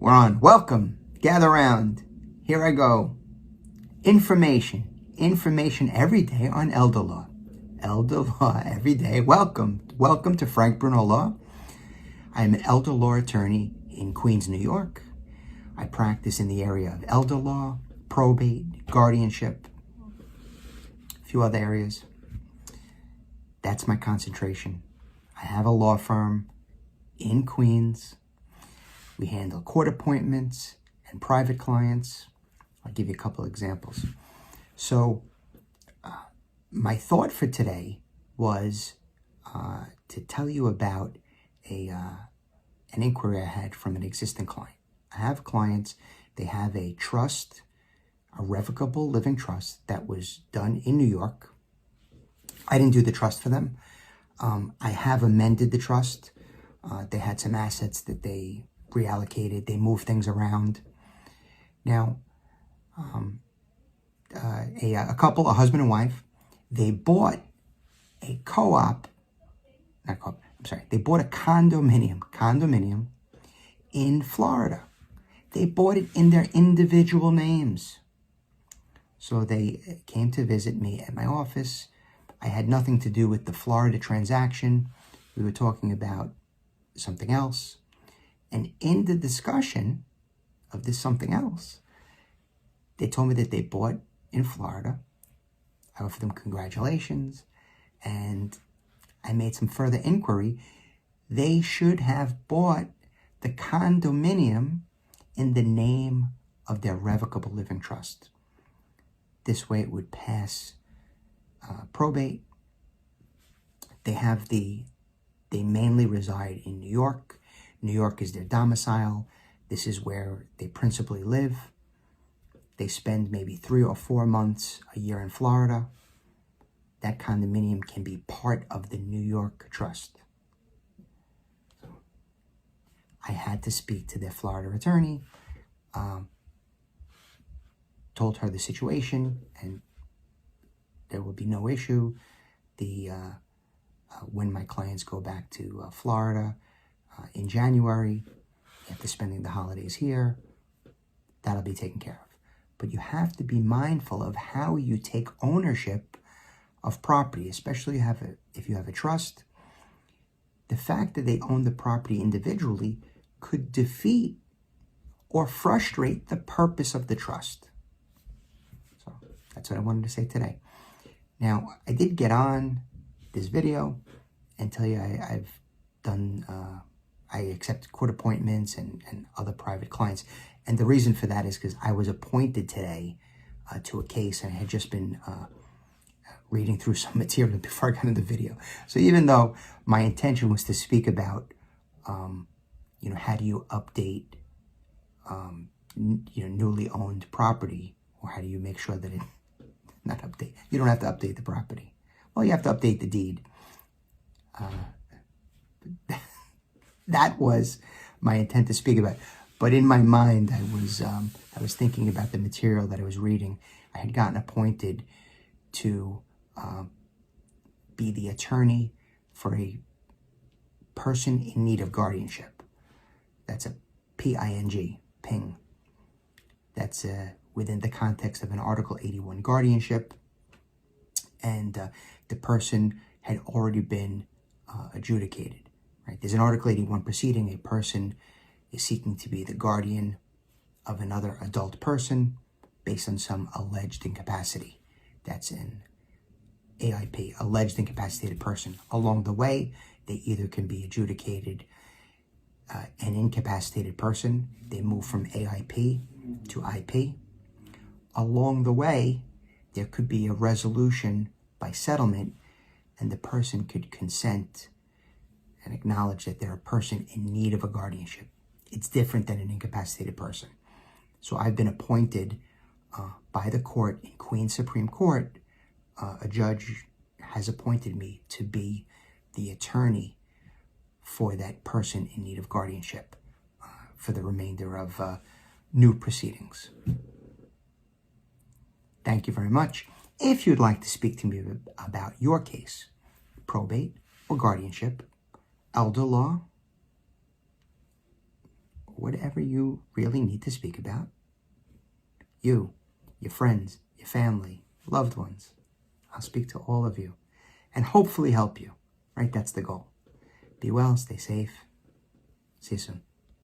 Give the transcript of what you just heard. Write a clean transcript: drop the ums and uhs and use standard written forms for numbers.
We're on. Welcome. Gather round. Here I go. Information every day on elder law. Elder law every day. Welcome to Frank Bruno Law. I'm an elder law attorney in Queens, New York. I practice in the area of elder law, probate, guardianship, a few other areas. That's my concentration. I have a law firm in Queens. We handle court appointments and private clients. I'll give you a couple examples. So my thought for today was to tell you about an inquiry I had from an existing client. I have clients, they have a trust, a revocable living trust that was done in New York. I didn't do the trust for them. I have amended the trust. They had some assets that they reallocated. They moved things around. Now, a couple, a husband and wife, they bought a they bought a condominium in Florida. They bought it in their individual names. So they came to visit me at my office. I had nothing to do with the Florida transaction. We were talking about something else. And in the discussion of this something else, they told me that they bought in Florida. I offered them congratulations, and I made some further inquiry. They should have bought the condominium in the name of their revocable living trust. This way it would pass probate. They mainly reside in New York. New York is their domicile. This is where they principally live. They spend maybe 3 or 4 months a year in Florida. That condominium can be part of the New York trust. I had to speak to their Florida attorney, told her the situation, and there will be no issue. When my clients go back to Florida in January, after spending the holidays here, that'll be taken care of. But you have to be mindful of how you take ownership of property, especially if you have a trust. The fact that they own the property individually could defeat or frustrate the purpose of the trust. So that's what I wanted to say today. Now, I did get on this video and tell you I've done, I accept court appointments and other private clients. And the reason for that is because I was appointed today to a case, and I had just been reading through some material before I got into the video. So even though my intention was to speak about, how do you update, newly owned property, or how do you make sure that it, not update, you don't have to update the property. Well, you have to update the deed. That was my intent to speak about. But in my mind, I was thinking about the material that I was reading. I had gotten appointed to be the attorney for a person in need of guardianship. That's a PING, ping. That's within the context of an Article 81 guardianship. And the person had already been adjudicated. Right? There's an Article 81 proceeding. A person is seeking to be the guardian of another adult person based on some alleged incapacity. That's an AIP, alleged incapacitated person. Along the way, they either can be adjudicated an incapacitated person. They move from AIP to IP. Along the way, there could be a resolution by settlement, and the person could consent and acknowledge that they're a person in need of a guardianship. It's different than an incapacitated person. So I've been appointed by the court in Queens Supreme Court. A judge has appointed me to be the attorney for that person in need of guardianship for the remainder of new proceedings. Thank you very much. If you'd like to speak to me about your case, probate or guardianship, elder law, whatever you really need to speak about. You, your friends, your family, loved ones. I'll speak to all of you and hopefully help you, right? That's the goal. Be well, stay safe. See you soon.